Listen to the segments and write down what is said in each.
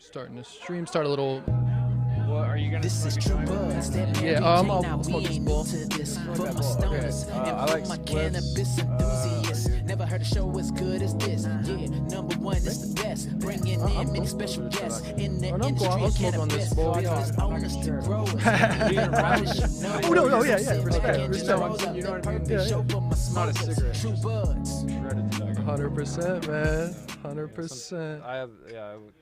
Starting the stream. Start a little. What are you gonna? This is true buzz. Yeah, I'll smoke this bowl. I like my spliffs. cannabis enthusiast. Never heard a show as good as this. Yeah, number one is the best. Bringing in many special guests in the industry. I'll smoke on this bowl. Owners to grow. Oh no, yeah. Respect. You know what I mean? It's not a cigarette. True buds. 100%, man. 100%. I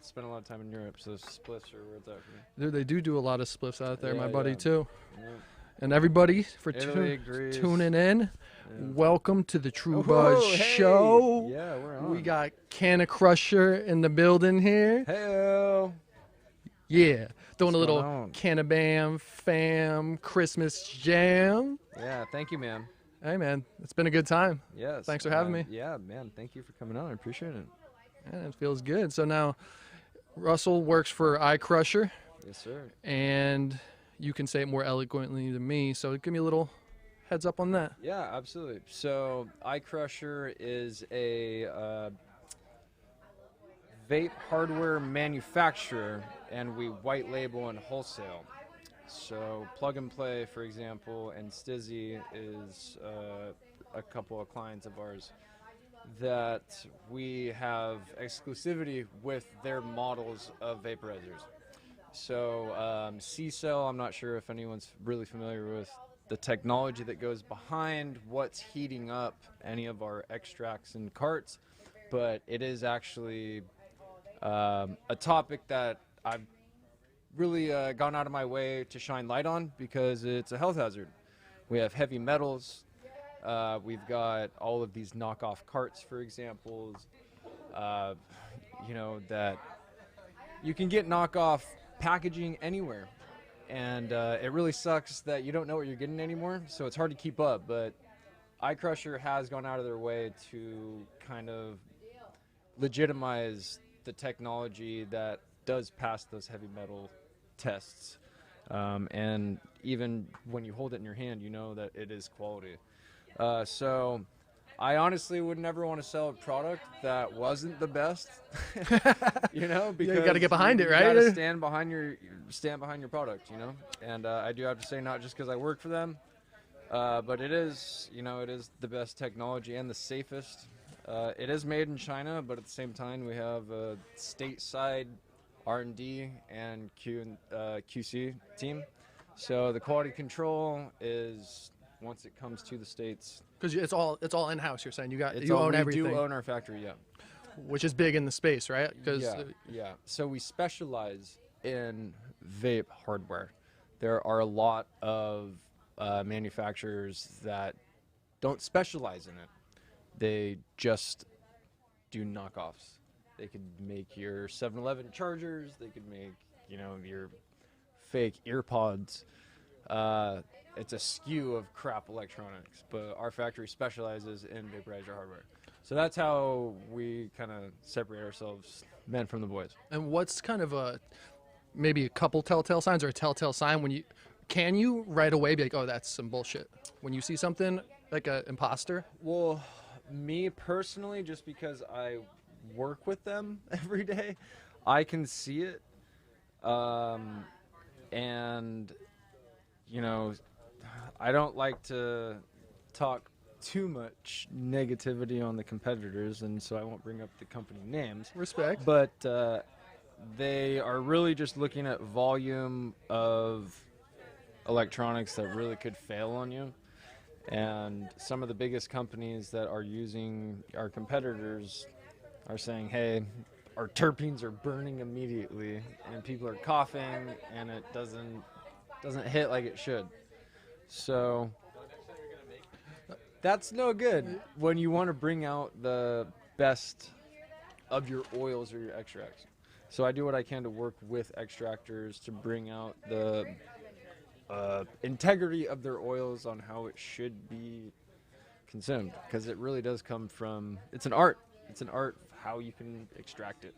spent a lot of time in Europe, so spliffs are where it's at for me. Dude, they do a lot of spliffs out there, my buddy, yeah. too. Yeah. And everybody for Italy, Greece. tuning in, Yeah. welcome to the True Buzz Show. Yeah, we're on. We got KannaKrusher in the building here. Hey-o. Yeah, doing a What's little going on? KANNAFAMBAM fam Christmas jam. Yeah, thank you, man. Hey, man, it's been a good time. Yes. Thanks for having me. Yeah, man. Thank you for coming on. I appreciate it. And it feels good. So now, Russell works for iKrusher, Yes, sir. and you can say it more eloquently than me. So give me a little heads up on that. Yeah, absolutely. So iKrusher is a vape hardware manufacturer, and we white label and wholesale. So Plug and Play, for example, and Stizzy is a couple of clients of ours that we have exclusivity with their models of vaporizers. So C-Cell, I'm not sure if anyone's really familiar with the technology that goes behind what's heating up any of our extracts and carts, but it is actually a topic that I've really gone out of my way to shine light on because it's a health hazard. We have heavy metals. We've got all of these knockoff carts, for example, that you can get knockoff packaging anywhere. And it really sucks that you don't know what you're getting anymore, so it's hard to keep up. But iKrusher has gone out of their way to kind of legitimize the technology that does pass those heavy metal tests. And even when you hold it in your hand, you know that it is quality. So I honestly would never want to sell a product that wasn't the best, because You got to get behind it, right? You got to stand behind your product, And I do have to say, not just because I work for them, but it is the best technology and the safest. It is made in China, but at the same time, we have a stateside R&D and QC team. So the quality control is, once it comes to the States, Because it's all in-house. You're saying you own everything. We do own our factory, yeah. Which is big in the space, right? Yeah. So we specialize in vape hardware. There are a lot of manufacturers that don't specialize in it. They just do knockoffs. They could make your 7-Eleven chargers. They could make, your fake earpods. It's a skew of crap electronics, but our factory specializes in vaporizer hardware. So that's how we kind of separate ourselves, men from the boys. And what's kind of maybe a couple telltale signs or a telltale sign when can you right away be like, oh, that's some bullshit? When you see something like an imposter? Well, me personally, just because I work with them every day, I can see it. And, I don't like to talk too much negativity on the competitors, and so I won't bring up the company names. Respect. But they are really just looking at volume of electronics that really could fail on you. And some of the biggest companies that are using our competitors are saying, hey, our terpenes are burning immediately, and people are coughing, and it doesn't hit like it should. So that's no good when you want to bring out the best of your oils or your extracts. So I do what I can to work with extractors to bring out the integrity of their oils on how it should be consumed, because it really does come from, it's an art how you can extract it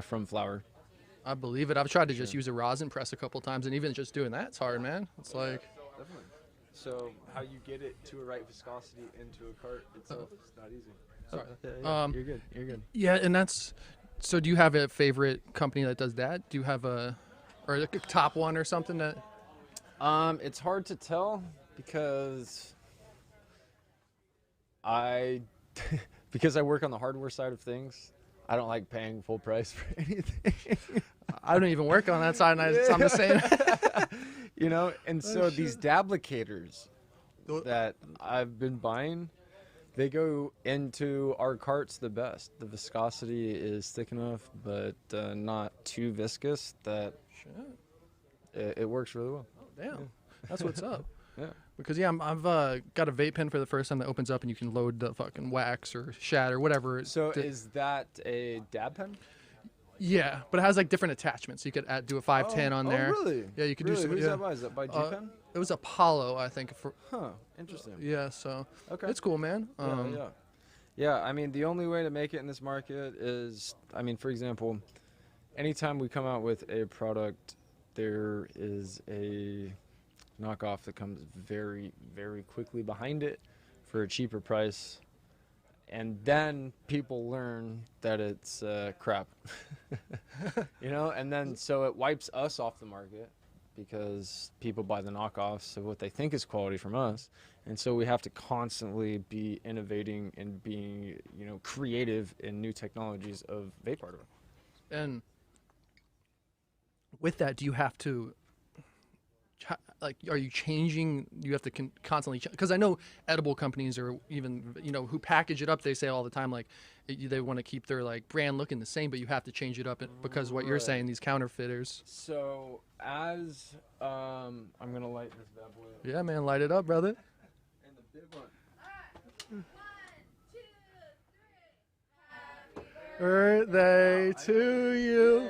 from flower. I believe it. I've tried to just use a rosin press a couple times, and even just doing that's hard, man. It's like... Definitely. So how you get it to a right viscosity into a cart itself is not easy. Sorry. You're good. You're good. Yeah, and that's So do you have a favorite company that does that? Do you have or like a top one or something that? It's hard to tell because I because I work on the hardware side of things. I don't like paying full price for anything. I don't even work on that side, and I'm the same. You know, and so these shit. dablicators that I've been buying, they go into our carts the best. The viscosity is thick enough, but not too viscous that it works really well. Damn, that's what's up. Yeah. Because yeah, I've got a vape pen for the first time that opens up and you can load the fucking wax or shad or whatever. So is that a dab pen? Yeah, but it has like different attachments. You could do a 510 on there. Oh, really? Yeah, you could really? do some. Who's Yeah. that by? Is that by G-Pen? It was Apollo, I think. Huh. Interesting. Yeah, so Okay. it's cool, man. Yeah, I mean, the only way to make it in this market is, I mean, for example, anytime we come out with a product, there is a knockoff that comes very, very quickly behind it for a cheaper price. And then people learn that it's crap, you know, and then so it wipes us off the market because people buy the knockoffs of what they think is quality from us. And so we have to constantly be innovating and being, you know, creative in new technologies of vape hardware. And with that, do you have to, like, are you changing? You have to constantly, because I know edible companies or even, you know, who package it up, they say all the time, like, they want to keep their, like, brand looking the same, but you have to change it up because what you're saying, these counterfeiters. So as, I'm going to light this bad boy up. Yeah, man, light it up, brother. And the big one. Birthday to you.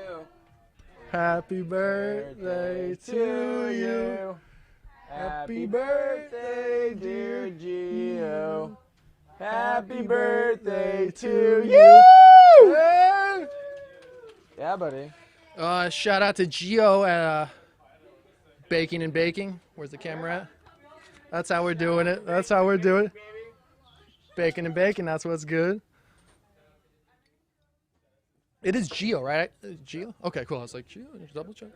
Happy birthday to you. Happy birthday, dear Gio. Happy birthday to you. Yeah, buddy. Shout out to Gio at Baking and Baking. Where's the camera at? That's how we're doing it. That's how we're doing it. Baking and Baking, that's what's good. It is Gio, right? Gio? Okay, cool. I was like, Gio, just double check.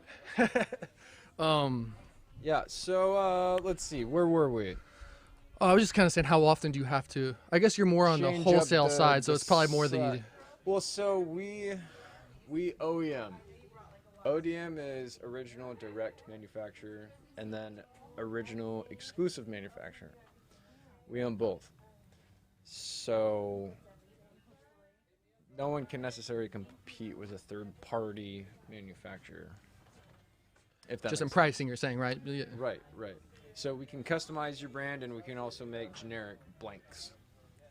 Yeah, so let's see. Where were we? I was just kind of saying, how often do you have to? I guess you're more on the Change up wholesale side, so it's probably more side. the. Well, so we OEM. ODM is original direct manufacturer, and then original exclusive manufacturer. We own both. So no one can necessarily compete with a third-party manufacturer. If that Just in makes pricing, you're saying, right? Yeah. sense. Right. So we can customize your brand, and we can also make generic blanks.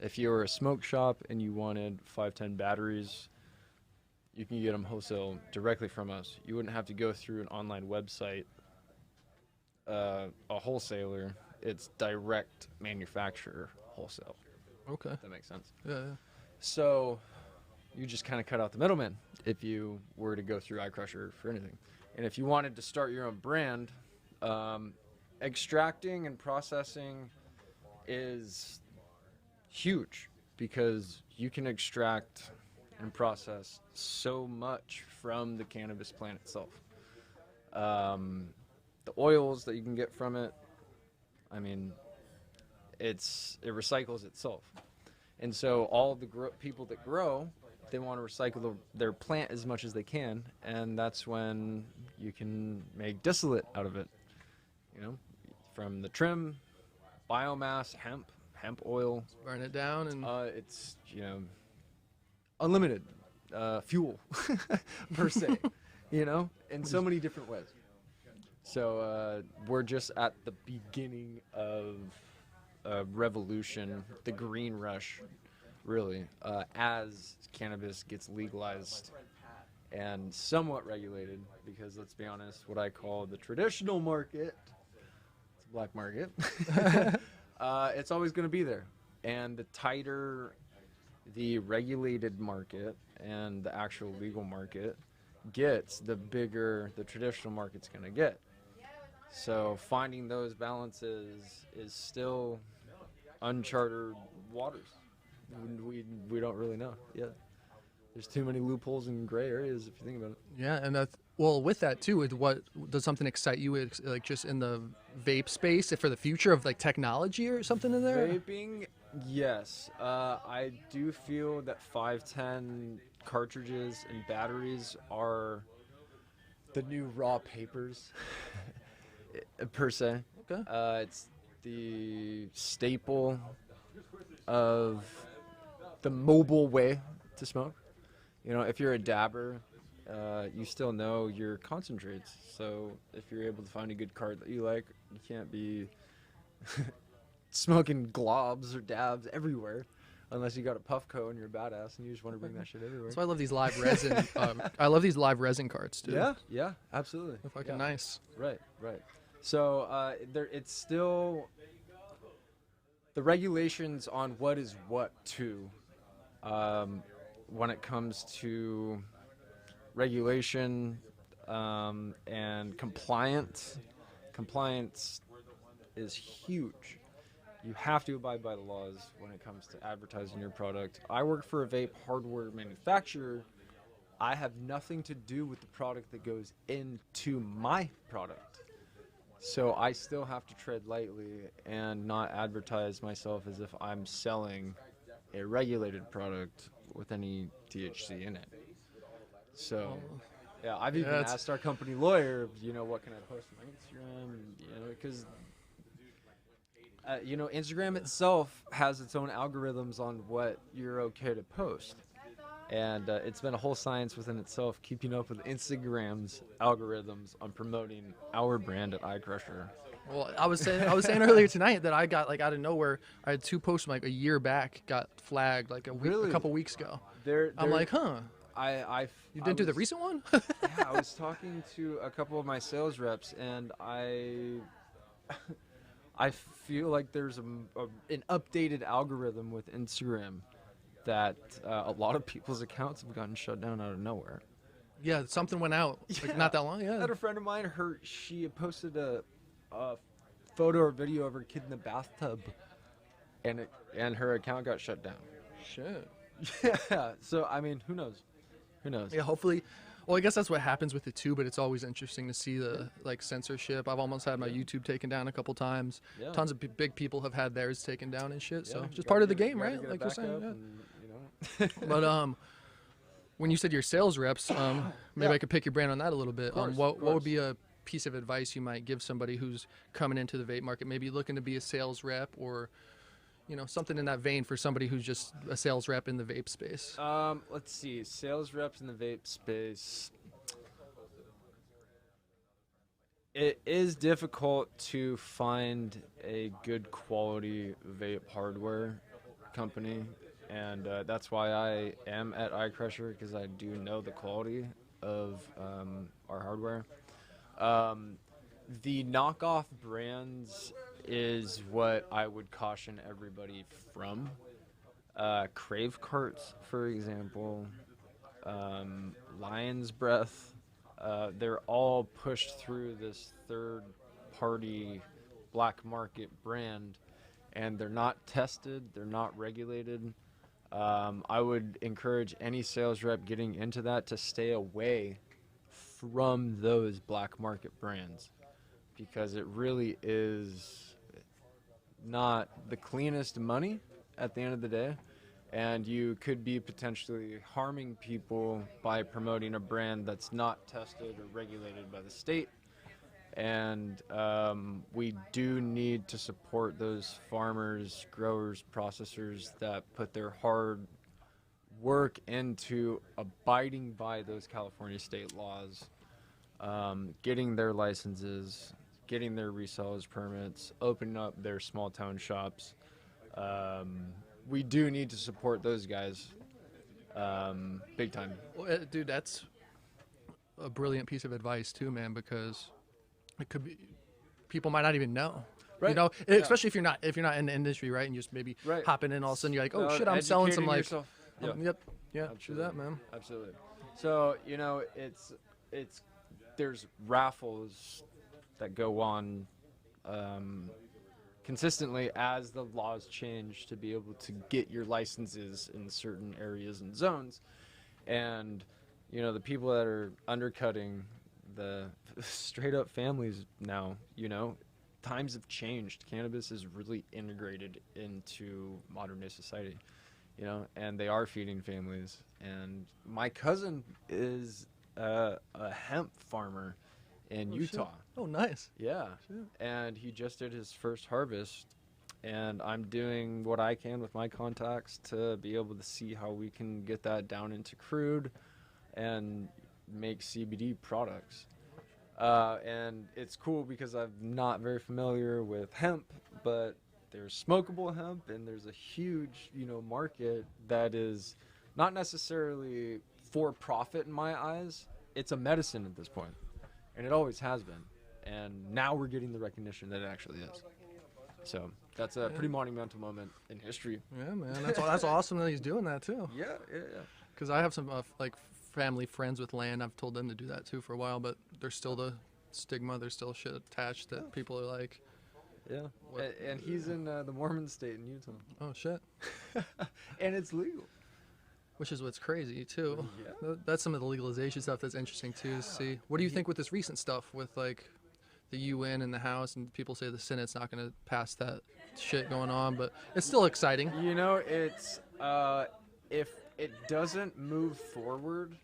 If you're a smoke shop and you wanted 510 batteries, you can get them wholesale directly from us. You wouldn't have to go through an online website, a wholesaler. It's direct manufacturer wholesale. Okay. If that makes sense. Yeah. So you just kind of cut out the middleman if you were to go through iKrusher for anything. And if you wanted to start your own brand, extracting and processing is huge because you can extract and process so much from the cannabis plant itself. The oils that you can get from it, I mean, it recycles itself. And so all the people that grow, they want to recycle their plant as much as they can, and that's when you can make distillate out of it, you know, from the trim, biomass, hemp oil. Burn it down and. It's, you know, unlimited fuel per se, you know, in so many different ways. So we're just at the beginning of a revolution, the green rush, really, as cannabis gets legalized and somewhat regulated, because let's be honest, what I call the traditional market, it's a black market, it's always going to be there. And the tighter the regulated market and the actual legal market gets, the bigger the traditional market's going to get. So finding those balances is still uncharted waters. We don't really know yet. There's too many loopholes and gray areas if you think about it. Yeah, and that's well with that too. With what does something excite you? Like just in the vape space for the future of like technology or something in there? Vaping, yes. I do feel that 510 cartridges and batteries are the new raw papers, per se. Okay. It's the staple of the mobile way to smoke. You know, if you're a dabber, you still know your concentrates. So if you're able to find a good cart that you like, you can't be smoking globs or dabs everywhere unless you got a Puffco and you're a badass and you just want to bring that shit everywhere. That's why I love these live resin. I love these live resin carts, dude. Yeah, absolutely. They're fucking Yeah. nice. Right. So it's still the regulations on what is what too. When it comes to regulation and compliance is huge. You have to abide by the laws when it comes to advertising your product. I work for a vape hardware manufacturer. I have nothing to do with the product that goes into my product. So I still have to tread lightly and not advertise myself as if I'm selling a regulated product with any THC in it. So, yeah, I've even asked our company lawyer, you know, what can I post on my Instagram, you know, because, you know, Instagram itself has its own algorithms on what you're okay to post. And it's been a whole science within itself, keeping up with Instagram's algorithms on promoting our brand at iKrusher. Well, I was saying earlier tonight that I got like out of nowhere. I had 2 posts from like a year back got flagged like a couple weeks ago. I'm like, huh? You didn't do the recent one? Yeah, I was talking to a couple of my sales reps, and I feel like there's an updated algorithm with Instagram that a lot of people's accounts have gotten shut down out of nowhere. Yeah, something went out like not that long. Yeah. I had a friend of mine. She posted a photo or video of her kid in the bathtub, and her account got shut down. Shit. Yeah. So I mean, who knows? Who knows? Yeah, hopefully. Well, I guess that's what happens with it too. But it's always interesting to see the like censorship. I've almost had my YouTube taken down a couple times. Yeah. Tons of big people have had theirs taken down and shit. So Yeah, just part of the game, gotta right? get Like it you're back saying. up Yeah. and, you know. But when you said your sales reps, maybe Yeah. I could pick your brain on that a little bit. Of What course. would be a piece of advice you might give somebody who's coming into the vape market, maybe looking to be a sales rep, or you know something in that vein for somebody who's just a sales rep in the vape space? Let's see. Sales reps in the vape space. It is difficult to find a good quality vape hardware company, and that's why I am at iKrusher, because I do know the quality of our hardware. The knockoff brands is what I would caution everybody from. Crave Carts, for example, Lion's Breath, they're all pushed through this third-party black market brand, and they're not tested, they're not regulated. I would encourage any sales rep getting into that to stay away from those black market brands, because it really is not the cleanest money at the end of the day, and you could be potentially harming people by promoting a brand that's not tested or regulated by the state. And we do need to support those farmers, growers, processors that put their hard work into abiding by those California state laws, getting their licenses, getting their resellers permits, opening up their small town shops. We do need to support those guys big time. Well, dude, that's a brilliant piece of advice too, man, because it could be people might not even know. Right. You know, Yeah. especially if you're not in the industry, right? And just maybe Right. hopping in all of a sudden you're like, oh shit, I'm selling some Educating like yourself. Yeah. yep, yeah, do Absolutely. that, man. Absolutely. So, you know, it's there's raffles that go on consistently as the laws change to be able to get your licenses in certain areas and zones. And you know, the people that are undercutting the straight up families now, you know, times have changed. Cannabis is really integrated into modern day society, you know, and they are feeding families. And my cousin is a hemp farmer in Utah. Shit. Oh, nice. Yeah. Shit. And he just did his first harvest. And I'm doing what I can with my contacts to be able to see how we can get that down into crude and make CBD products. And it's cool because I'm not very familiar with hemp, but there's smokable hemp, and there's a huge, you know, market that is not necessarily for profit in my eyes. It's a medicine at this point, and it always has been. And now we're getting the recognition that it actually is. So that's a pretty monumental moment in history. Yeah, man. That's awesome that he's doing that too. Yeah. Because I have some like family friends with land. I've told them to do that too for a while, but there's still the stigma. There's still shit attached that people are like. Yeah. And he's in the Mormon state in Utah. Oh shit. And it's legal. Which is what's crazy too. Yeah. That's some of the legalization stuff that's interesting too to see. What do you think with this recent stuff with like the UN and the House, and people say the Senate's not going to pass that shit going on, but it's still exciting. You know, it's if it doesn't move forward,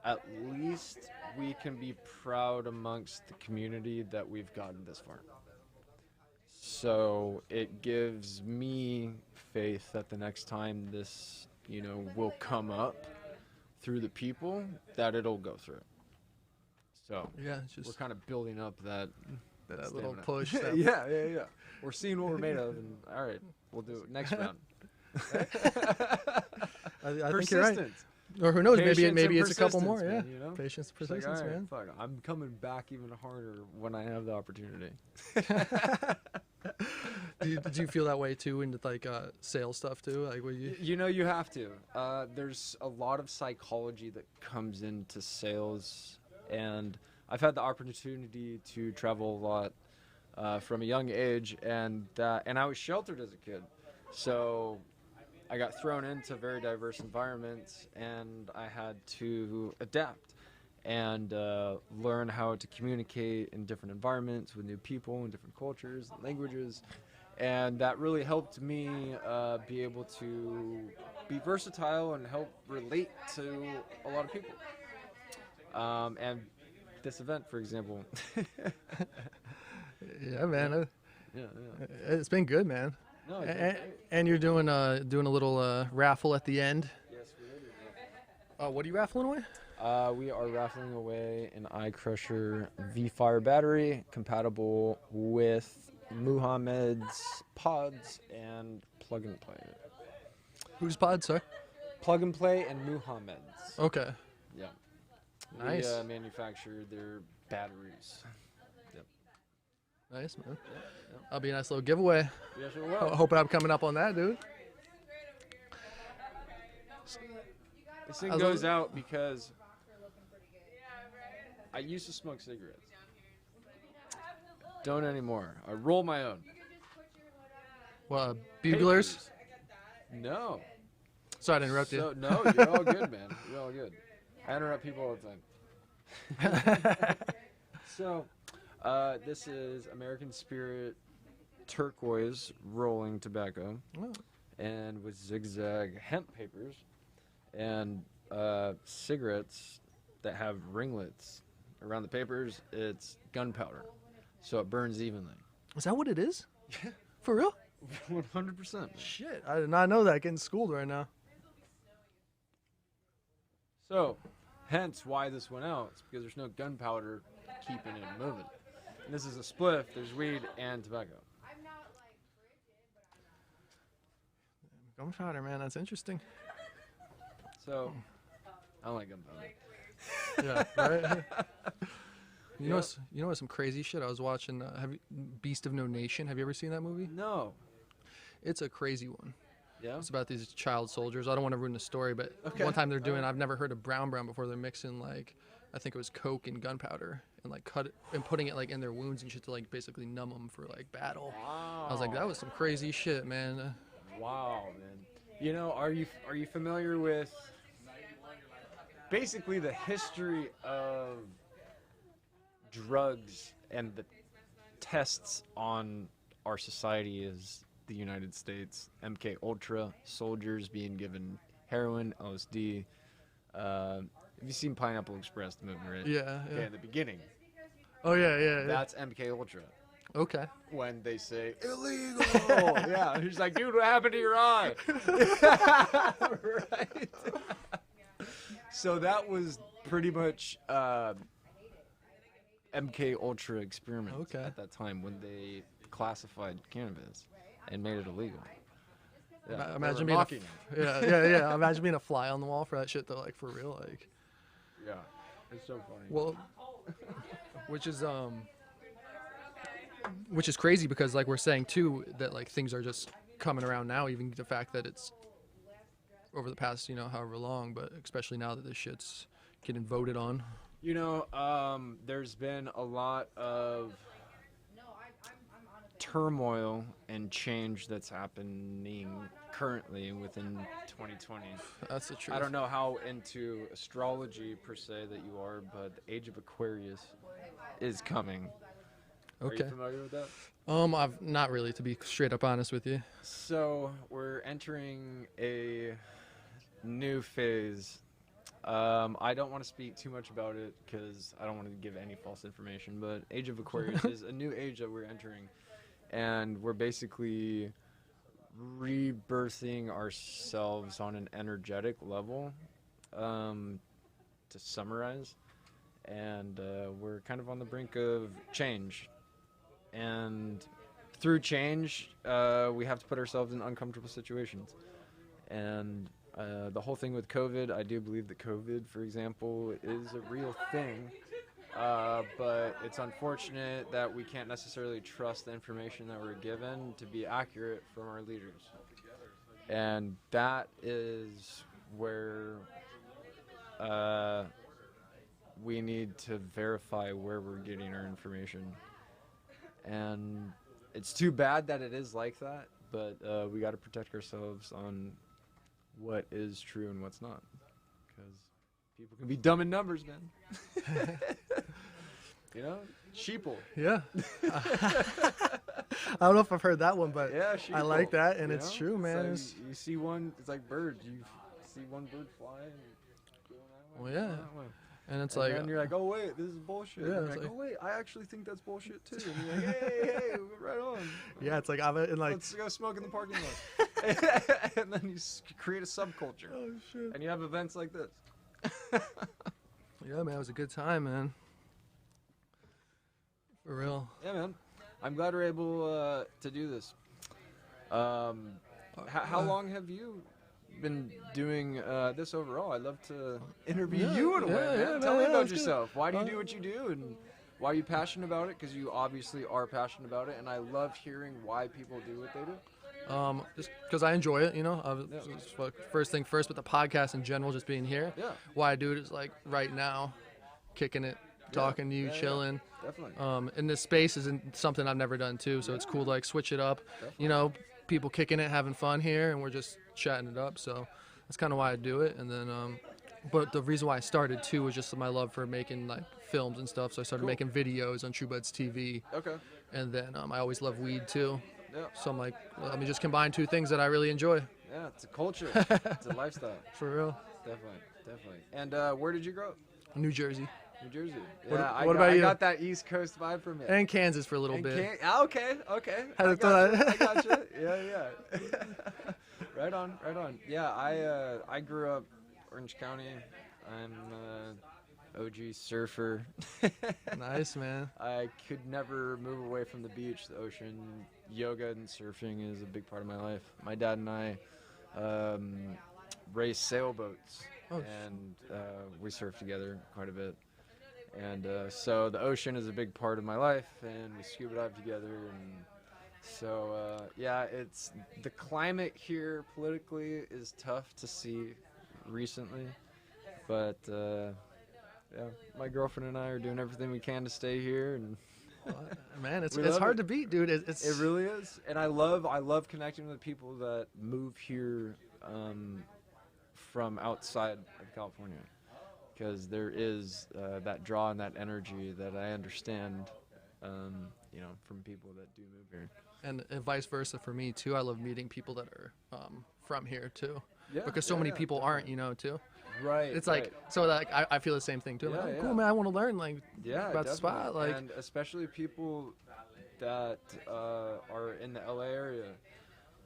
at least we can be proud amongst the community that we've gotten this far. So it gives me faith that the next time this, you know, will come up through the people, that it'll go through. So Yeah, it's just we're kind of building up that little stamina. push. Yeah. We're seeing what we're made of, and all right, we'll do it next round. I think you're right. Or who knows? Maybe it's a couple more. Man, Yeah. you know? Patience, It's like, persistence, all right, man. fuck, I'm coming back even harder when I have the opportunity. Do you feel that way too into like sales stuff too? Like, what you? You know, you have to. There's a lot of psychology that comes into sales, and I've had the opportunity to travel a lot from a young age, and I was sheltered as a kid, so I got thrown into very diverse environments, and I had to adapt and learn how to communicate in different environments with new people and different cultures and languages. And that really helped me be able to be versatile and help relate to a lot of people. And this event, for example. Yeah, man. Yeah. It's been good, man. No, it's been great. And you're doing a little raffle at the end. Yes, we did. What are you raffling away? We are raffling away an iKrusher V-Fire battery compatible with Muhammad's pods and plug and play. Who's pod, sorry? Plug and play and Muhammad's. Okay. Yeah. Nice. We manufacture their batteries. Yep. Nice, man. Yeah. That'll be a nice little giveaway. Yes, it will. Hoping I'm coming up on that, dude. This thing goes out because I used to smoke cigarettes. Don't anymore. I roll my own. Well, buglers? Papers. No. Sorry to interrupt you. So, no, you're all good, man. You're all good. I interrupt people all the time. So, this is American Spirit Turquoise rolling tobacco, Oh. and with zigzag hemp papers, and cigarettes that have ringlets around the papers. It's gunpowder, so it burns evenly. Is that what it is? Yeah. For real? 100%. Shit, I did not know that. Getting schooled right now. So, hence why this went out. It's because there's no gunpowder keeping it moving. And this is a spliff. There's weed and tobacco. Gunpowder, man. That's interesting. So, I don't like gunpowder. Yeah, right? You know what's some crazy shit I was watching? Beast of No Nation. Have you ever seen that movie? No. It's a crazy one. Yeah? It's about these child soldiers. I don't want to ruin the story, but Okay. one time they're doing, I've never heard of brown before. They're mixing like, I think it was coke and gunpowder, and like cut it and putting it like in their wounds and shit to like basically numb them for like battle. Wow. I was like, that was some crazy shit, man. Wow, man. You know, are you familiar with basically the history of drugs and the tests on our society is the United States. MK Ultra, soldiers being given heroin, LSD. Have you seen Pineapple Express, the movie, right? Yeah. Okay, in the beginning, Oh yeah. that's MK Ultra. Okay. When they say illegal, yeah, he's like, dude, what happened to your eye? Right. So that was pretty much MK Ultra experiment at that time when they classified cannabis and made it illegal. Yeah, Imagine being yeah. Imagine being a fly on the wall for that shit though, like for real, like. Yeah, it's so funny. Well, which is crazy because like we're saying too that like things are just coming around now, even the fact that it's over the past however long, but especially now that this shit's getting voted on. There's been a lot of turmoil and change that's happening currently within 2020. That's the truth. I don't know how into astrology per se that you are, but the age of Aquarius is coming. Okay. Are you familiar with that? I've not really, to be straight up honest with you. So we're entering a new phase. I don't want to speak too much about it because I don't want to give any false information, but Age of Aquarius is a new age that we're entering, and we're basically rebirthing ourselves on an energetic level, to summarize, and we're kind of on the brink of change, and through change we have to put ourselves in uncomfortable situations, and the whole thing with COVID, I do believe that COVID, for example, is a real thing, but it's unfortunate that we can't necessarily trust the information that we're given to be accurate from our leaders. And that is where we need to verify where we're getting our information. And it's too bad that it is like that, but we got to protect ourselves on what is true and what's not, because people can be dumb in numbers, man. Sheeple. Yeah. I don't know if I've heard that one, but yeah, sheeple. I like that, and it's true, man. So you see one, it's like birds. You see one bird fly and go that way. Well, yeah. That way. And it's and like, then you're like, oh wait, this is bullshit. Yeah, and it's you're like, like, oh wait, I actually think that's bullshit too. And you're like, hey, right on. yeah, it's like Let's go smoke in the parking lot. And then you create a subculture. Oh shit. And you have events like this. Yeah, man, it was a good time, man. For real. Yeah, man. I'm glad we're able to do this. How long have you been doing this overall? I'd love to interview you in a way, man. Tell me about yourself. Why do you do what you do, and why are you passionate about it? Because you obviously are passionate about it, and I love hearing why people do what they do. Just because I enjoy it, First thing first, with the podcast in general, just being here. Yeah. Why I do it is like right now, kicking it, talking to you, chilling. Yeah, definitely. And this space isn't something I've never done too, so it's cool to like switch it up. Definitely. People kicking it, having fun here, and we're just chatting it up. So that's kind of why I do it. And then, but the reason why I started too was just my love for making like films and stuff. So I started making videos on TrueBuds TV. Okay. And then I always love weed too. Yeah. So I'm like, let me just combine two things that I really enjoy. Yeah, it's a culture. It's a lifestyle. For real. Definitely. And where did you grow up? New Jersey. New Jersey. What Yeah, about you? I got that East Coast vibe from it. And Kansas for a little bit. Okay. I got you. Yeah. Right on. Yeah, I grew up Orange County. I'm OG surfer. Nice, man. I could never move away from the beach, the ocean. Yoga and surfing is a big part of my life. My dad and I race sailboats, and we surf together quite a bit. And so the ocean is a big part of my life, and we scuba dive together. And so, it's the climate here politically is tough to see recently, but my girlfriend and I are doing everything we can to stay here. And man, it's hard to beat, dude. It really is, and I love connecting with people that move here from outside of California. because there is that draw and that energy that I understand, from people that do move here. And vice versa for me too. I love meeting people that are from here too, Yeah, because so many people aren't, too. Right. It's like so like I feel the same thing too. I'm like, Yeah, oh, cool, yeah. man, I want to learn like Yeah, about the spot. definitely. Like, And especially people that are in the LA area.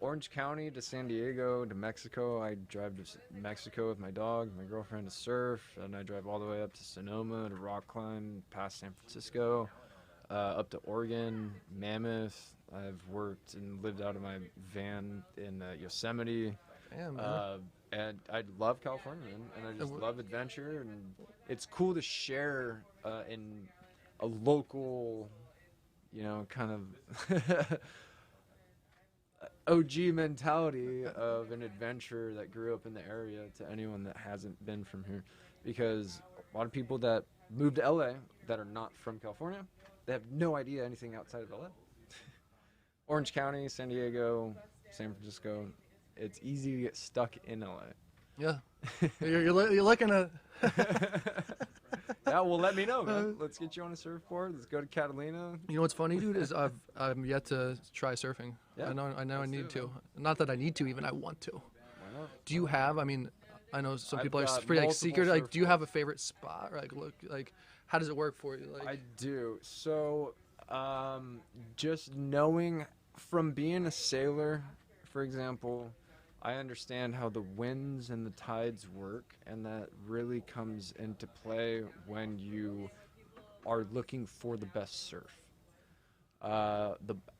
Orange County to San Diego to Mexico. I drive to Mexico with my dog, my girlfriend, to surf, and I drive all the way up to Sonoma to rock climb past San Francisco, up to Oregon, Mammoth. I've worked and lived out of my van in Yosemite. damn, man. And I love California, man, and I just love adventure, and it's cool to share in a local, kind of OG mentality of an adventure that grew up in the area to anyone that hasn't been from here, because a lot of people that move to LA that are not from California, they have no idea anything outside of LA. Orange County, San Diego, San Francisco. It's easy to get stuck in LA. Yeah, you're looking at. Yeah, well, let me know, man. Let's get you on a surfboard. Let's go to Catalina. You know what's funny, dude, is I'm yet to try surfing. Yeah, I know I need do it, to. Not that I need to, even I want to. Why not? Do you have? I mean, I know some I've people are got pretty like multiple secret. Like, do you surfboards. have a favorite spot? Or, like, how does it work for you? Like, I do. So, just knowing from being a sailor, for example, I understand how the winds and the tides work, and that really comes into play when you are looking for the best surf.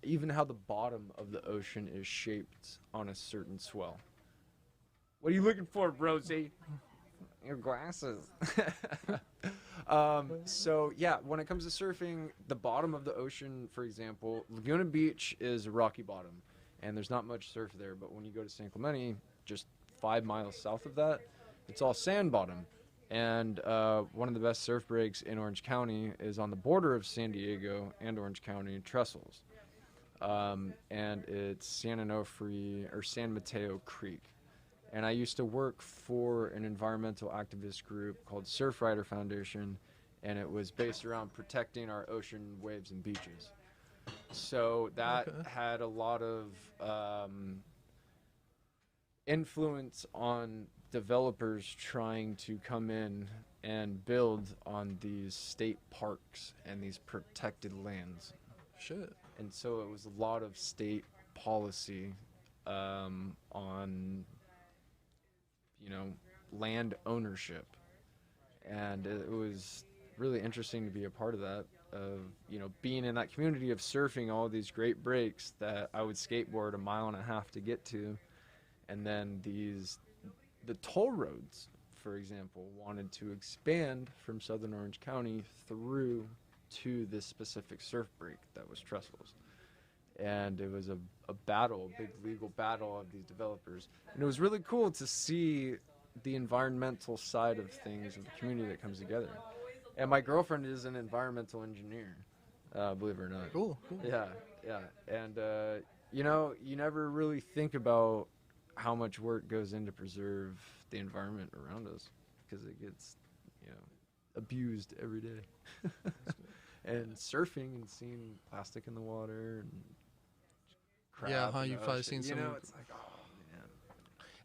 Even how the bottom of the ocean is shaped on a certain swell. What are you looking for, Rosie? Your glasses. So yeah, when it comes to surfing, the bottom of the ocean, for example, Laguna Beach is a rocky bottom, and there's not much surf there. But when you go to San Clemente, just 5 miles south of that, it's all sand bottom. And one of the best surf breaks in Orange County is on the border of San Diego and Orange County, Trestles. And it's San Onofre or San Mateo Creek. And I used to work for an environmental activist group called Surfrider Foundation, and it was based around protecting our ocean waves and beaches. So that had a lot of influence on developers trying to come in and build on these state parks and these protected lands. shit. And so it was a lot of state policy on land ownership, and it was really interesting to be a part of that, of being in that community of surfing all these great breaks that I would skateboard 1.5 miles to get to. And then the toll roads, for example, wanted to expand from southern Orange County through to this specific surf break that was Trestles. And it was a battle, a big legal battle of these developers. And it was really cool to see the environmental side of things, of the community that comes together. And my girlfriend is an environmental engineer, believe it or not. Cool. Yeah. And, you never really think about how much work goes into preserve the environment around us, because it gets, abused every day. And surfing and seeing plastic in the water and crap. Yeah, in you've the probably ocean, seen some. it's like, oh man.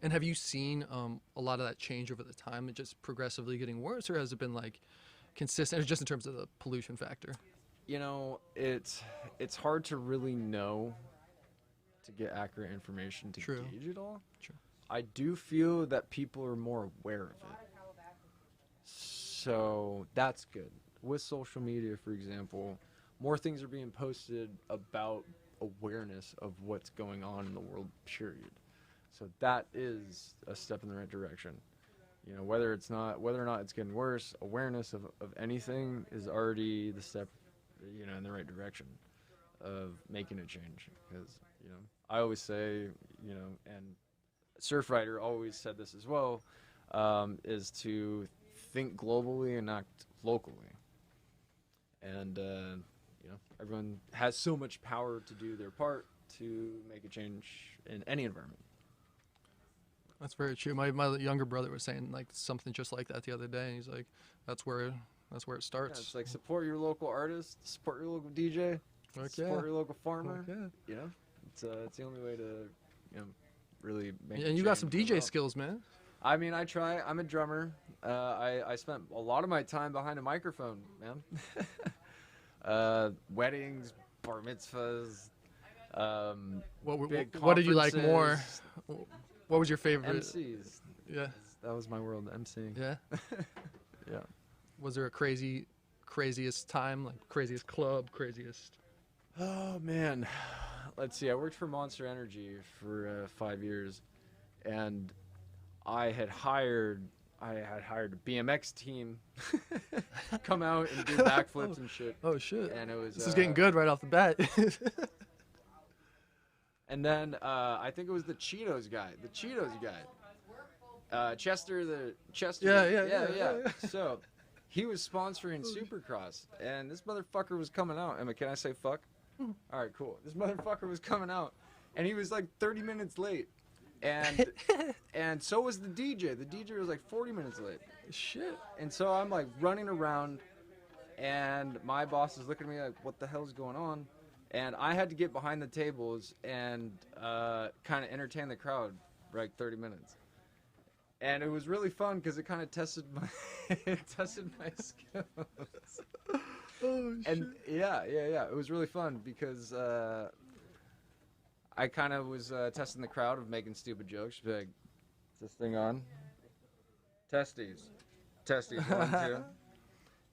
And have you seen a lot of that change over the time? It just progressively getting worse, or has it been like consistent, or just in terms of the pollution factor? It's hard to really know, to get accurate information to True. gauge it all. True. I do feel that people are more aware of it, so that's good. With social media, for example, more things are being posted about awareness of what's going on in the world, period. So that is a step in the right direction. Whether or not it's getting worse, awareness of anything is already the step, in the right direction of making a change. Because, I always say, and Surfrider always said this as well, is to think globally and act locally. And, everyone has so much power to do their part to make a change in any environment. That's very true. My younger brother was saying like something just like that the other day. And he's like, that's where it Yeah, starts. it's like support your local artist, support your local DJ, Heck support yeah. your local farmer. Heck yeah. You know, it's the only way to, really make. And you got some DJ skills, man. I mean, I try. I'm a drummer. I spent a lot of my time behind a microphone, man. Weddings, bar mitzvahs. What did you like more? What was your favorite? MCs. Yeah. That was my world, MCing. Yeah. Yeah. Was there a craziest time, like craziest club, craziest? Oh man, let's see. I worked for Monster Energy for 5 years, and I had hired a BMX team come out and do backflips and shit. Oh shit! And it was This is getting good right off the bat. And then I think it was the Cheetos guy. Chester. Yeah. So he was sponsoring Supercross, and this motherfucker was coming out. Can I say fuck? All right, cool. This motherfucker was coming out, and he was like 30 minutes late, and so was the DJ. The DJ was like 40 minutes late. Shit. And so I'm like running around, and my boss is looking at me like, "What the hell's going on?" And I had to get behind the tables and kind of entertain the crowd for like 30 minutes. And it was really fun because it kind of tested my skills. Oh shit. And yeah. It was really fun because I kind of was testing the crowd of making stupid jokes. Just be like, is this thing on? Testes, 1,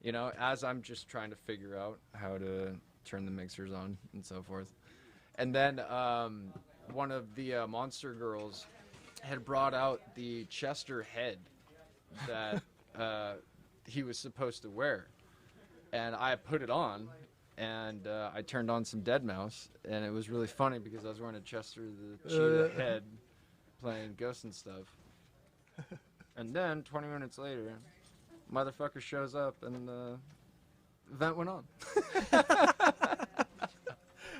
2. As I'm just trying to figure out how to turn the mixers on and so forth. And then one of the Monster girls had brought out the Chester head that he was supposed to wear. And I put it on, and I turned on some Deadmau5, and it was really funny because I was wearing a Chester the Cheetah head playing Ghosts and stuff. And then 20 minutes later, motherfucker shows up, and the event went on.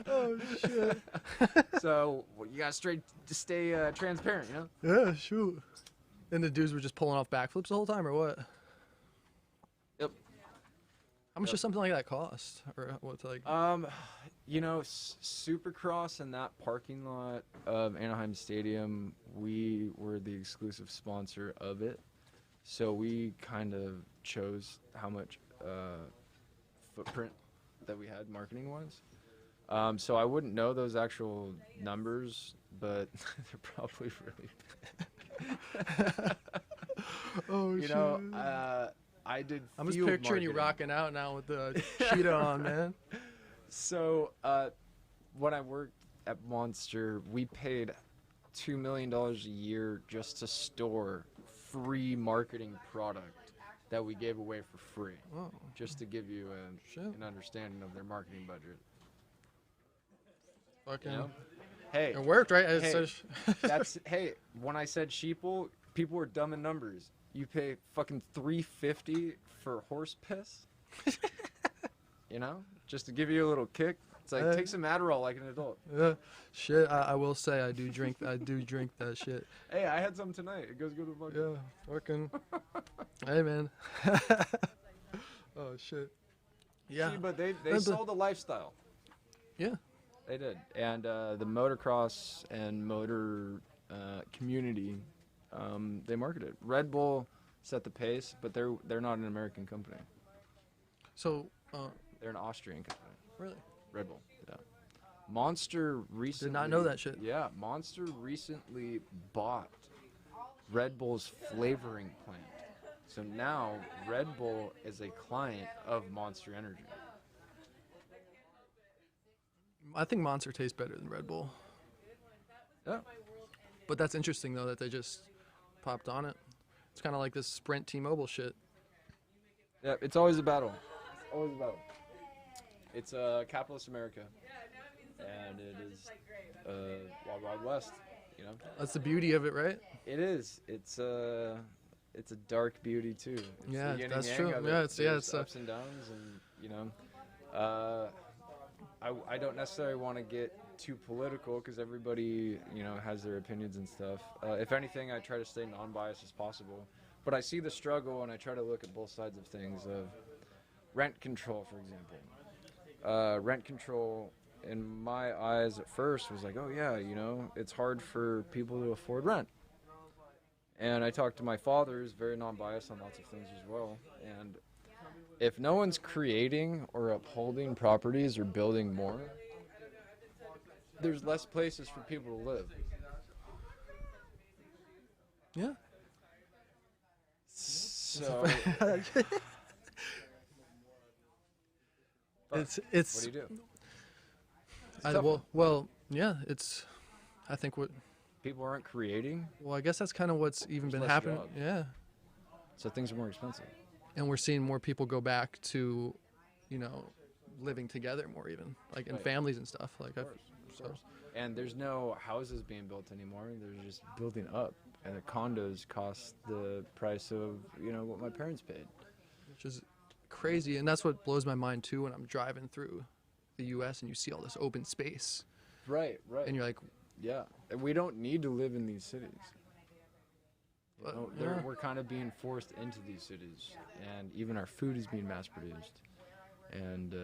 Oh shit. So you gotta stay transparent, Yeah, shoot. And the dudes were just pulling off backflips the whole time, or what? Yep. How much does something like that cost, or what's like? Supercross in that parking lot of Anaheim Stadium, we were the exclusive sponsor of it, so we kind of chose how much footprint that we had marketing-wise. So I wouldn't know those actual numbers, but they're probably really bad. Oh shit. I did. I'm just field picturing you marketing. rocking out now with the cheetah on, man. So when I worked at Monster, we paid $2 million a year just to store free marketing product that we gave away for free, Oh, just to give you shit. an understanding of their marketing budget. Fucking. Hey, It worked, right? hey, when I said sheeple, people were dumb in numbers. You pay fucking $3.50 for horse piss, just to give you a little kick. It's like, take some Adderall like an adult. Yeah, shit. I will say I do drink that shit. Hey, I had some tonight. It goes good with vodka. Yeah, fucking. Hey, man. Oh shit. Yeah. See, but they sold a lifestyle. Yeah. They did, and the motocross and motor community, they marketed. Red Bull set the pace, but they're not an American company. So. They're an Austrian company. Really? Red Bull. Yeah. Monster recently. Did not know that shit. Yeah, Monster recently bought Red Bull's flavoring plant, so now Red Bull is a client of Monster Energy. I think Monster tastes better than Red Bull. Yeah. But that's interesting though that they just popped on it. It's kind of like this Sprint T-Mobile shit. Yeah, it's always a battle. Always a battle. It's capitalist America, and it is Wild Wild West. That's the beauty of it, right? It is. It's a dark beauty too. It's Yeah, the yin and that's yang true. of it. Yeah, it's There's ups and downs, and I don't necessarily want to get too political because everybody, has their opinions and stuff. If anything, I try to stay non-biased as possible. But I see the struggle and I try to look at both sides of things. Of rent control, for example. Rent control, in my eyes at first, was like, oh yeah, it's hard for people to afford rent. And I talked to my father, who's very non-biased on lots of things as well. And if no one's creating or upholding properties or building more, there's less places for people to live. Yeah. So, it's what do you do? yeah, I think what People aren't creating, I guess that's kind of what's even been less happening. jobs. Yeah. so things are more expensive. And we're seeing more people go back to, living together more, even like in Right. families and stuff. Like, Of course. And there's no houses being built anymore. They're just building up. And the condos cost the price of, what my parents paid. which is crazy. And that's what blows my mind too when I'm driving through the U.S. and you see all this open space, Right. and you're like, Yeah. And we don't need to live in these cities. yeah. We're kind of being forced into these cities. And even our food is being mass produced. And,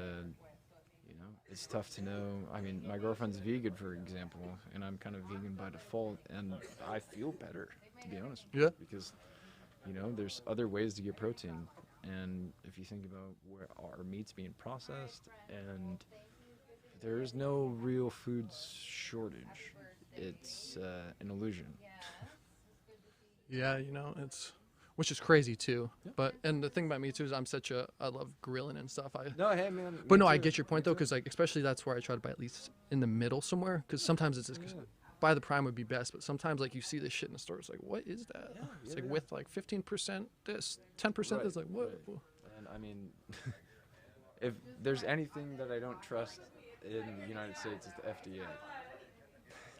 it's tough to know. I mean, my girlfriend's vegan, for example, and I'm kind of vegan by default, and I feel better, to be honest. Yeah. Because, there's other ways to get protein. And if you think about where our meat's being processed, and there is no real food shortage. It's an illusion. yeah, which is crazy too. Yeah. And the thing about me too is I love grilling and stuff. No, hey, man. But no, I get your point though, because like especially that's where I try to buy at least in the middle somewhere, because sometimes it's just, buy the prime would be best, but sometimes like you see this shit in the store, it's like, what is that? It's like with like 15% this, 10% this, like what? Right. And I mean, if there's anything that I don't trust in the United States, it's the FDA.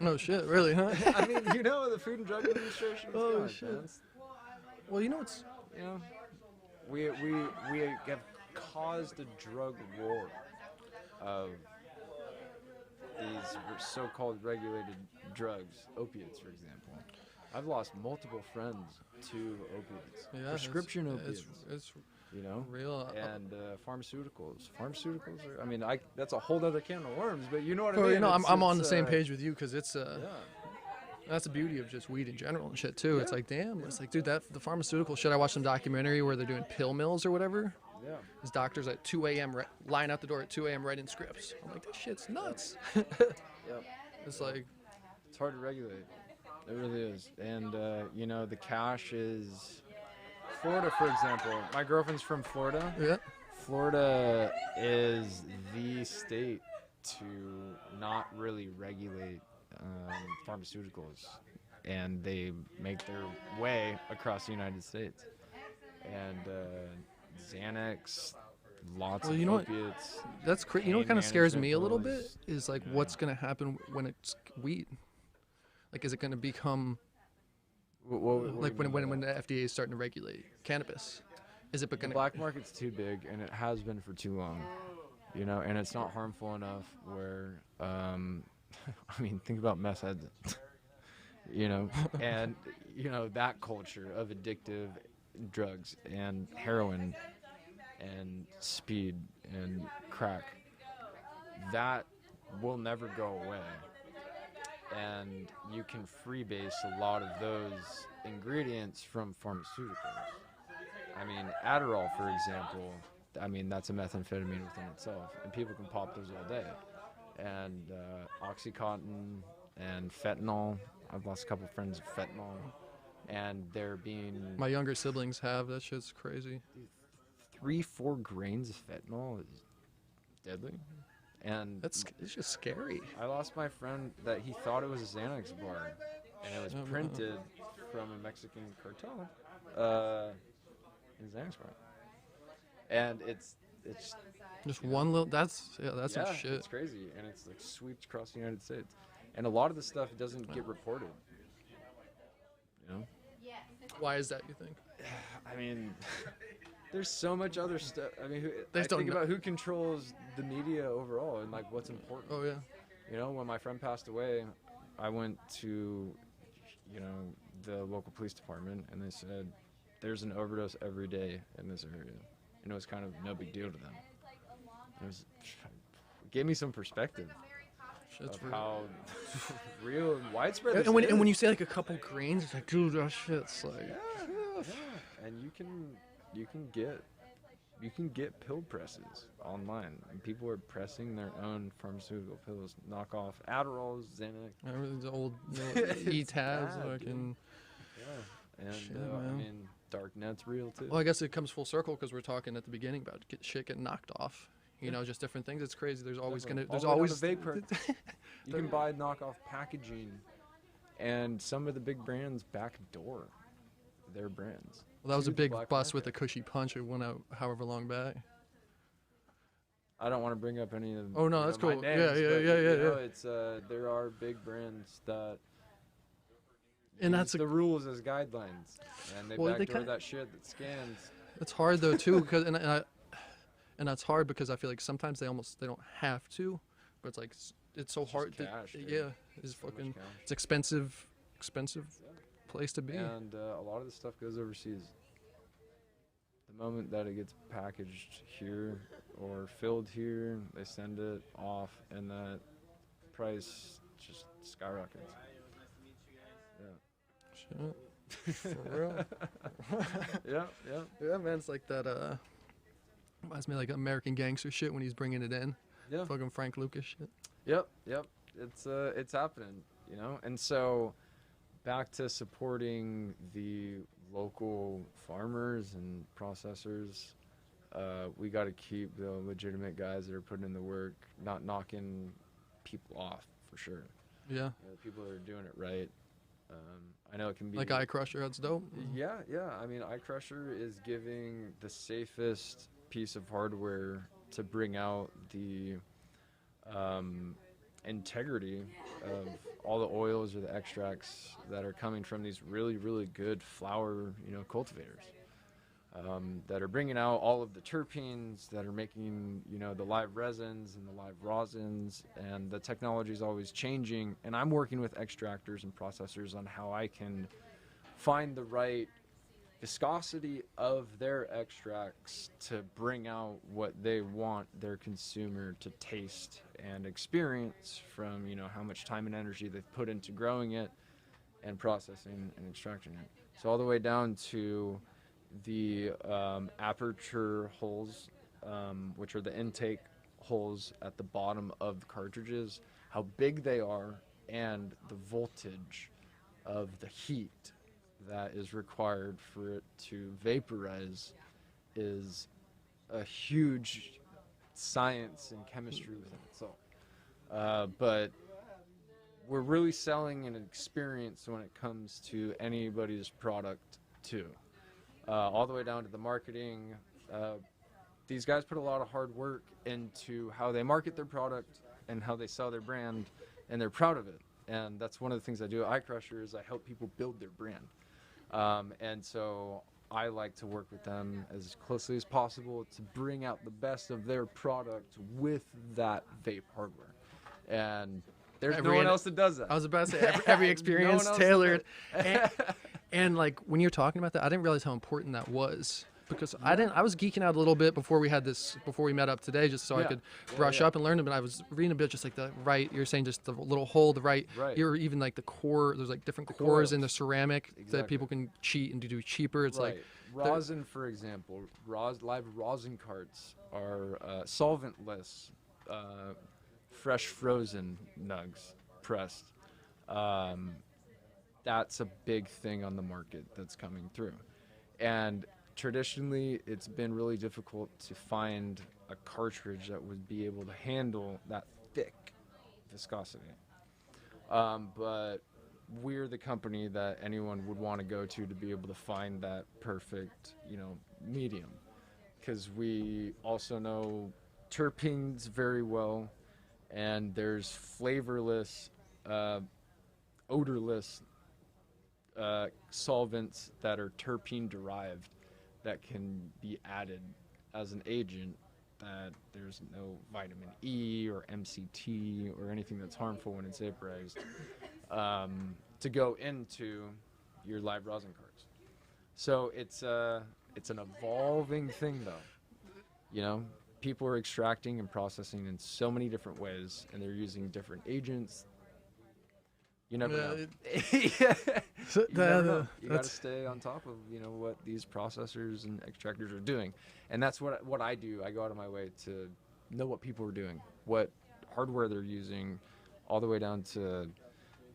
Oh shit, really, huh? I mean, the Food and Drug Administration. Oh, shit. Man. Well, it's We have caused a drug war of these so-called regulated drugs, opiates, for example. I've lost multiple friends to opiates, prescription opiates. It's real. And pharmaceuticals. Pharmaceuticals are. I mean, that's a whole other can of worms. But you know what I Well, mean. I'm on the same page with you, because it's Yeah. that's the beauty of just weed in general and shit too. It's like, damn, it's like, dude, the pharmaceutical shit. I watched some documentary where they're doing pill mills or whatever. Yeah. These doctors at 2 a.m. Line out the door at 2 a.m. writing scripts. I'm like, this shit's nuts. Yep. It's like, It's hard to regulate. It really is. And the cash is. Florida, for example. My girlfriend's from Florida. yeah. Florida is the state to not really regulate pharmaceuticals, and they make their way across the United States. And Xanax, lots of opiates. That's crazy. You know what pain kind of scares me a little bit management is like what's gonna happen when it's weed. Like, is it gonna become like when the FDA is starting to regulate cannabis? Is it the gonna black market's too big, and it has been for too long, and it's not harmful enough where, I mean, think about meth heads, and, that culture of addictive drugs and heroin and speed and crack, that will never go away. And you can freebase a lot of those ingredients from pharmaceuticals. I mean, Adderall, for example, that's a methamphetamine within itself, and people can pop those all day. And Oxycontin and fentanyl. I've lost a couple friends of fentanyl, and they're being My younger siblings have. That shit's crazy. 3-4 grains of fentanyl is deadly. And It's just scary. I lost my friend that he thought it was a Xanax bar, and it was printed from a Mexican cartel, in Xanax bar. And it's Just one little. That's some shit. it's crazy, and it's like sweeps across the United States, and a lot of the stuff doesn't get reported. Why is that, you think? I mean, There's so much other stuff. I mean, They I just don't think know. about who controls the media overall and like what's important. Oh yeah. You know, when my friend passed away, I went to, you know, the local police department, and they said there's an overdose every day in this area, and it was kind of no big deal to them. It gave me some perspective Shit's of real. how real and widespread. And this when is. you say like a couple grains, it's like, dude, that shit's like. Yeah, and you can get pill presses online, and people are pressing their own pharmaceutical pills, knockoff Adderalls, Xanax. Remember the old E-tabs, bad, fucking. Yeah, and Shit, I man. mean, darknet's real too. Well, I guess it comes full circle because we're talking at the beginning about shit getting knocked off. You know, just different things. It's crazy. There's always Definitely. there's All the way always. down to vape You can buy knockoff packaging, and some of the big brands backdoor their brands. Well, that was a Huge big black bust with market. the cushy punch. It went out however long back. I don't want to bring up any of. Oh, no, you that's know, my cool. names, Yeah, but, yeah. you know, it's there are big brands that. And use that's the rules as guidelines, and they Well, they backdoor kinda- that shit that scans. It's hard though too, because and that's hard because I feel like sometimes they don't have to, but it's like it's so It's just hard cash, to dude. yeah, it's So much fucking cash. it's expensive place to be. And a lot of the stuff goes overseas. The moment that it gets packaged here or filled here, they send it off, and that price just skyrockets. Shit. For real. Yeah, yeah. Yeah, man, it's like that. Reminds me of like American Gangster shit when he's bringing it in. Yeah. Fucking Frank Lucas shit. Yep, yep. It's happening, you know. And so, back to supporting the local farmers and processors. We got to keep the legitimate guys that are putting in the work, not knocking people off for sure. Yeah. You know, people that are doing it right. I know it can be Like iKrusher, that's dope. Yeah, yeah. I mean, iKrusher is giving the safest piece of hardware to bring out the integrity of all the oils or the extracts that are coming from these really, really good flower, you know, cultivators. That are bringing out all of the terpenes, that are making, you know, the live resins and the live rosins, and the technology is always changing. And I'm working with extractors and processors on how I can find the right viscosity of their extracts to bring out what they want their consumer to taste and experience from, you know, how much time and energy they've put into growing it and processing and extracting it. So all the way down to the aperture holes, which are the intake holes at the bottom of the cartridges, how big they are, and the voltage of the heat that is required for it to vaporize is a huge science and chemistry within itself. But we're really selling an experience when it comes to anybody's product too. All the way down to the marketing. These guys put a lot of hard work into how they market their product and how they sell their brand, and they're proud of it. And that's one of the things I do at iKrusher is I help people build their brand. And so I like to work with them as closely as possible to bring out the best of their product with that vape hardware. And there's no one else that does that. I was about to say every experience No one else tailored. does And like when you're talking about that, I didn't realize how important that was because I was geeking out a little bit before we met up today, just so I Yeah. could Yeah, brush yeah. up and learn it. But I was reading a bit, just like you're saying just the little hole, the right. Right. You're even like the core. There's like different cores in the coils. ceramic that Exactly. people can cheat and do cheaper. It's Right. like Rosin, for example, live rosin carts are solventless, fresh frozen nugs pressed. That's a big thing on the market that's coming through. And traditionally, it's been really difficult to find a cartridge that would be able to handle that thick viscosity. But we're the company that anyone would want to go to be able to find that perfect, you know, medium. Because we also know terpenes very well, and there's flavorless, odorless solvents that are terpene derived that can be added as an agent, that there's no vitamin E or MCT or anything that's harmful when it's vaporized, to go into your live rosin carts. So it's an evolving thing, though. You know, people are extracting and processing in so many different ways, and they're using different agents. You never know. You never know. You got to stay on top of, you know, what these processors and extractors are doing. And that's what I do. I go out of my way to know what people are doing, what hardware they're using, all the way down to,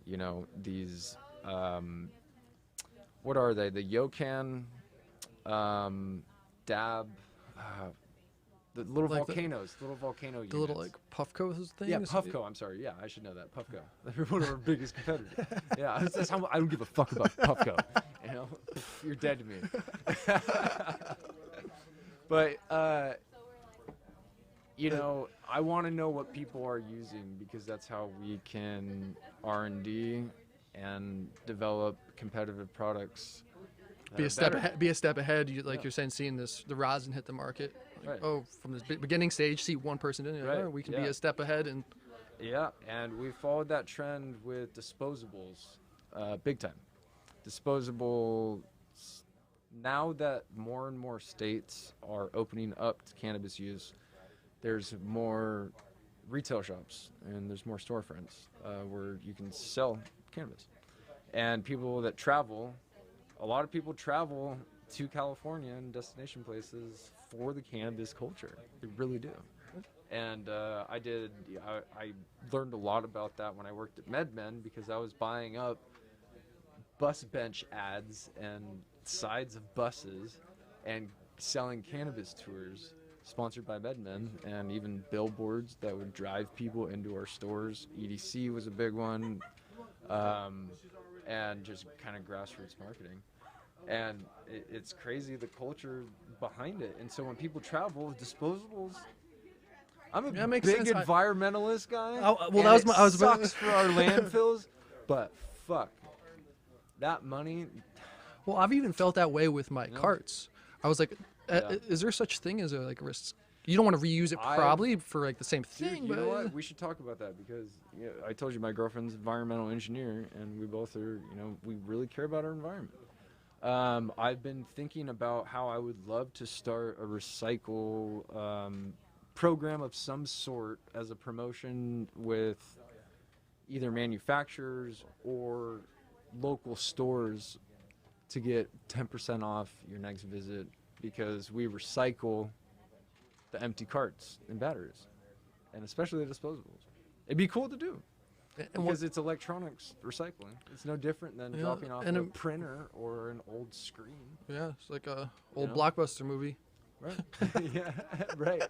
you know, these, what are they? The Yokan, Dab, the little Like volcanoes, little volcano units. The little like Puffco things. Yeah, Puffco. I'm sorry. Yeah, I should know that. Puffco. They're one of our biggest competitors. Yeah, that's how I don't give a fuck about Puffco. You know, you're dead to me. But you know, I want to know what people are using, because that's how we can R&D and develop competitive products. Be a step ahead. Be a step ahead. You're saying, seeing the rosin hit the market. Like, Right. Oh, from this beginning stage, see one person in it. Right. Oh, we can be Yeah. a step ahead. And Yeah, and we followed that trend with disposables, big time. Disposables. Now that more and more states are opening up to cannabis use, there's more retail shops and there's more storefronts where you can sell cannabis. And people that travel, a lot of people travel to California and destination places for the cannabis culture. They really do. And I learned a lot about that when I worked at MedMen, because I was buying up bus bench ads and sides of buses and selling cannabis tours sponsored by MedMen, and even billboards that would drive people into our stores. EDC was a big one, and just kind of grassroots marketing. And it's crazy, the culture behind it. And so when people travel, disposables. I'm a big sense. environmentalist guy. Well, that was I was about sucks for our landfills, but fuck, that money. Well, I've even felt that way with my carts. I was like, Yeah. is there such thing as a like risk? You don't want to reuse it probably for like the same Dude, thing. you but know what? We should talk about that, because I told you my girlfriend's an environmental engineer, and we both are. You know, we really care about our environment. I've been thinking about how I would love to start a recycle program of some sort as a promotion with either manufacturers or local stores to get 10% off your next visit, because we recycle the empty carts and batteries, and especially the disposables. It'd be cool to do. Because it's electronics recycling. It's no different than dropping off a printer or an old screen. Yeah, it's like a old Blockbuster movie. Right. Yeah. Right.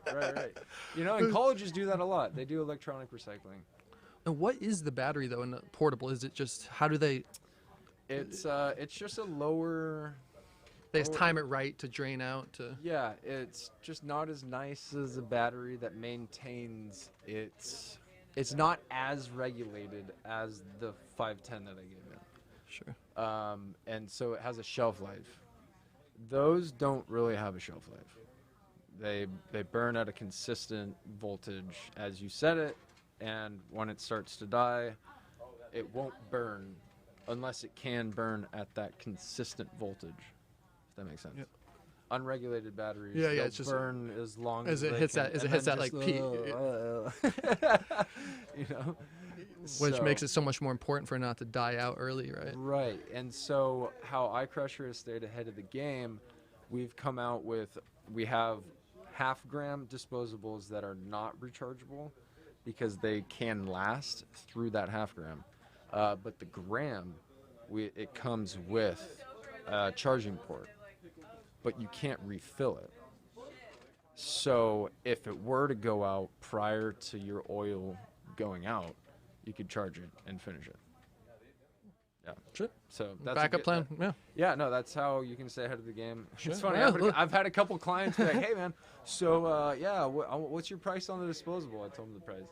You know, and colleges do that a lot. They do electronic recycling. And what is the battery though in the portable? Is it just how do they? It's just a lower. They just time it right to drain out to. Yeah, it's just not as nice as a battery that maintains its. It's not as regulated as the 510 that I gave you. Sure. And so it has a shelf life. Those don't really have a shelf life. They burn at a consistent voltage as you set it, and when it starts to die, it won't burn unless it can burn at that consistent voltage. If that makes sense. Yep. Unregulated batteries, Yeah, they'll it's just burn as long as as it they hits can, that. As it and hits then that like just, peak, you know, which So- makes it so much more important for it not to die out early, right? Right, and so how iKrusher has stayed ahead of the game, we've come out with, we have half-gram disposables that are not rechargeable because they can last through that half-gram. But the gram, it comes with a charging port, but you can't refill it. So if it were to go out prior to your oil going out, you could charge it and finish it. Yeah. Sure. So that's Backup plan. Yeah. Yeah, no, that's how you can stay ahead of the game. Sure. It's funny. Yeah, look. I've had a couple clients be like, "Hey, man, so what's your price on the disposable?" I told them the price.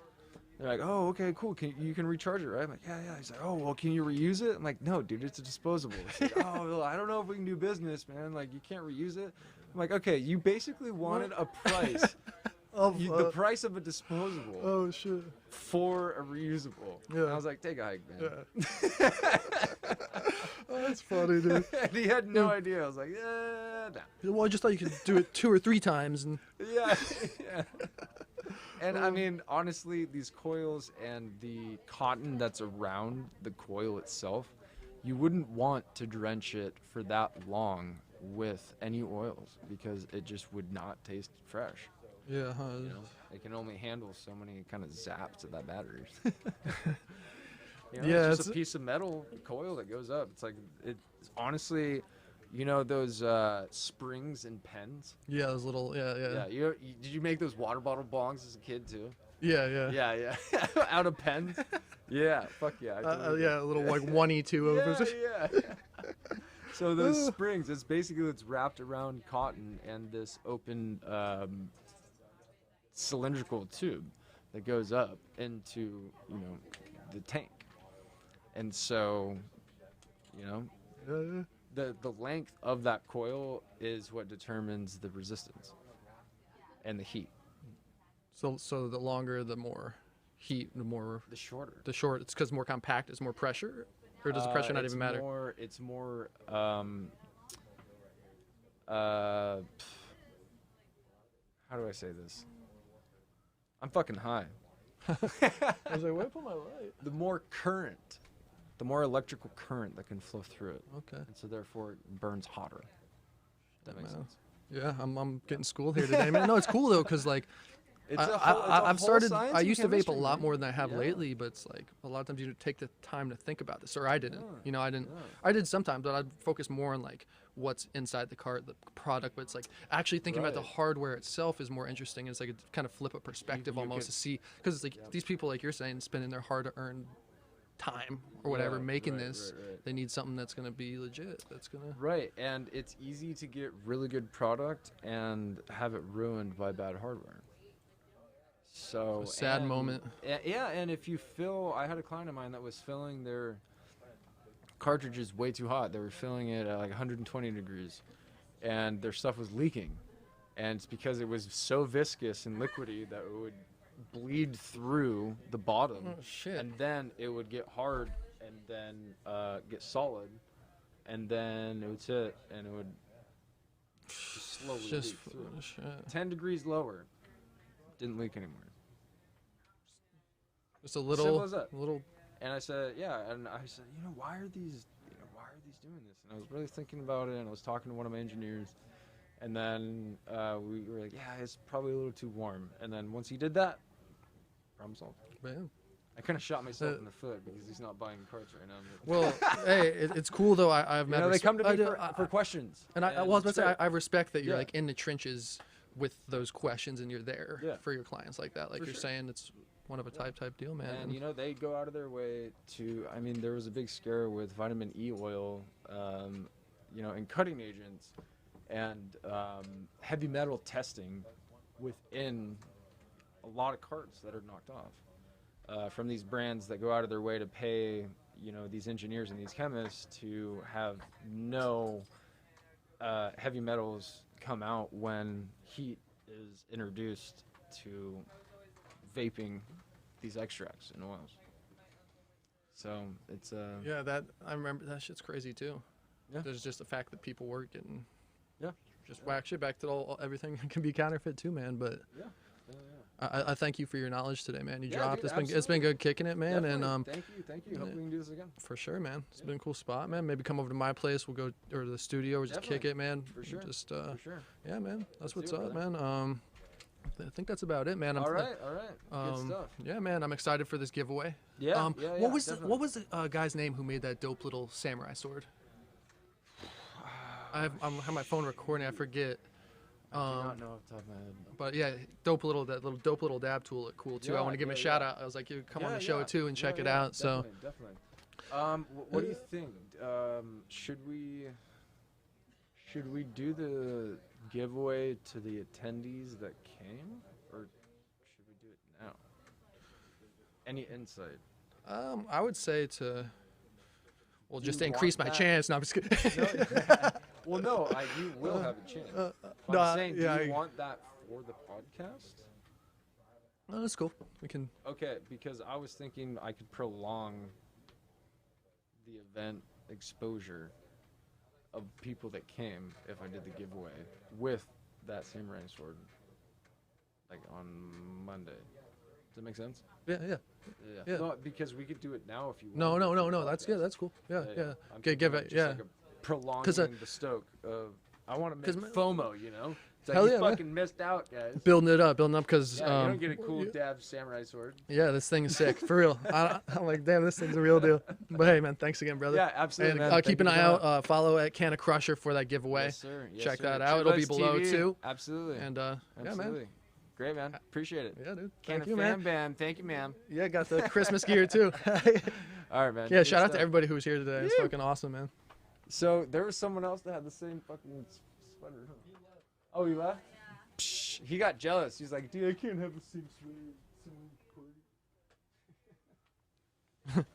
They're like, "Oh, okay, cool. You can recharge it, right?" I'm like, "Yeah." He's like, "Oh, well, can you reuse it?" I'm like, "No, dude, it's a disposable." He's like, "Oh, well, I don't know if we can do business, man. Like, you can't reuse it." I'm like, okay, you basically wanted a price, the price of a disposable. Oh shit. For a reusable. Yeah. And I was like, take a hike, man. Yeah. Oh, that's funny, dude. And he had no idea. I was like, no. Well, I just thought you could do it 2 or 3 times, and Yeah. Yeah. And I mean, honestly, these coils and the cotton that's around the coil itself, you wouldn't want to drench it for that long with any oils because it just would not taste fresh. yeah, huh? You know, it can only handle so many kind of zaps of that battery. Yeah, it's just a piece of metal coil that goes up. It's like, it's honestly, you know those springs and pens? Yeah, those little, Yeah. Did you make those water bottle bongs as a kid too? Yeah. Yeah. Out of pens? Yeah, fuck yeah. Yeah, a little like 1E2 overs. Yeah. So those springs, it's wrapped around cotton and this open cylindrical tube that goes up into, the tank. And so, the length of that coil is what determines the resistance and the heat. So the longer, the more heat, the more The shorter. the short. It's because more compact. It's more pressure, or does the pressure not even matter? It's more. How do I say this? I'm fucking high. I was like, where put my light? The more current, the more electrical current that can flow through it. Okay. And so therefore it burns hotter. That makes sense. Yeah, I'm getting schooled here today, man. No, it's cool though, cause like I've started. I used to vape a lot more than I have lately, but it's like a lot of times you take the time to think about this, or I didn't. You know, I didn't. I did sometimes, but I'd focus more on like what's inside the cart, the product. But it's like actually thinking about the hardware itself is more interesting. It's like a kind of flip a perspective almost to see, because it's like these people, like you're saying, spending their hard-earned time or whatever making this. They need something that's gonna be legit. That's gonna and it's easy to get really good product and have it ruined by bad hardware. So a sad moment. Yeah, and if you fill, I had a client of mine that was filling their cartridges way too hot. They were filling it at like 120 degrees, and their stuff was leaking. And it's because it was so viscous and liquidy that it would bleed through the bottom. Oh, shit. And then it would get hard, and then get solid, and then it would sit, and it would just slowly leak through. Shit. 10 degrees lower, didn't leak anymore. Just a little, Simple as that. little. And I said, why are these doing this? And I was really thinking about it, and I was talking to one of my engineers, and then we were like, yeah, it's probably a little too warm. And then once he did that, problem solved. Man. I kind of shot myself in the foot because he's not buying carts right now. Well, hey, it's cool though. I've met. They come to me for questions. And I was about to say, I respect that you're like in the trenches with those questions, and you're there for your clients like that. Like you're saying, it's one of a type deal, man. And they go out of their way to. I mean, there was a big scare with vitamin E oil, and cutting agents, and heavy metal testing within a lot of carts that are knocked off from these brands that go out of their way to pay, these engineers and these chemists to have no heavy metals come out when heat is introduced to vaping these extracts and oils. So it's yeah, that I remember that shit's crazy too. Yeah. There's just the fact that people were getting just whack shit back to everything can be counterfeit too, man. But I thank you for your knowledge today, man. You dropped. Dude, It's been good kicking it, man. Definitely. And thank you. Hope we can do this again. For sure, man. It's been a cool spot, man. Maybe come over to my place. We'll go or the studio or just kick it, man. For sure. Just for sure. Yeah, man. That's what's do it, up, man. I think that's about it, man. All right. Good stuff. Yeah, man. I'm excited for this giveaway. Yeah. What was the guy's name who made that dope little samurai sword? I have my phone recording. I forget. I do not know off the top of my head. But yeah, that little dope little dab tool looked cool too. I want to give him a shout out. I was like, you come on the show too and check it out. Definitely. What do you think? Should we do the giveaway to the attendees that came, or should we do it now? Any insight? I would say just to increase my chance. No, I'm just kidding. Well, no, you will have a chance. But no, I'm saying, do yeah, you want that for the podcast? Oh, that's cool. We can. Okay, because I was thinking I could prolong the event exposure of people that came if I did the giveaway with that samurai sword, like on Monday. Does that make sense? Yeah. Yeah. No, because we could do it now if you want. No. That's That's cool. Yeah. I'm Okay, give it. just Yeah. like a prolonging the stoke of. I want to make FOMO, you know. It's like Hell you yeah, man. fucking missed out, guys. Building it up, because Yeah, you don't get a cool dab samurai sword. yeah, this thing is sick for real. I'm like, damn, this thing's a real deal. But hey, man, thanks again, brother. Yeah, absolutely, And man. keep an eye out. Follow at KannaKrusher for that giveaway. Yes, sir. Yes, Check sir. that out. It'll be Turquoise below TV. too. Absolutely. And yeah, Absolutely. man. Great, man. Appreciate it. Yeah, dude. Thank you, man. KANNAFAMBAM. Thank you, ma'am. Yeah, got the Christmas gear too. All right, man. Yeah, Good shout out to stuff. everybody who was here today. It's Yeah. fucking awesome, man. So there was someone else that had the same fucking sweater. Huh? Oh, he left? Psh, he got jealous. He's like, dude, I can't have the same sweater.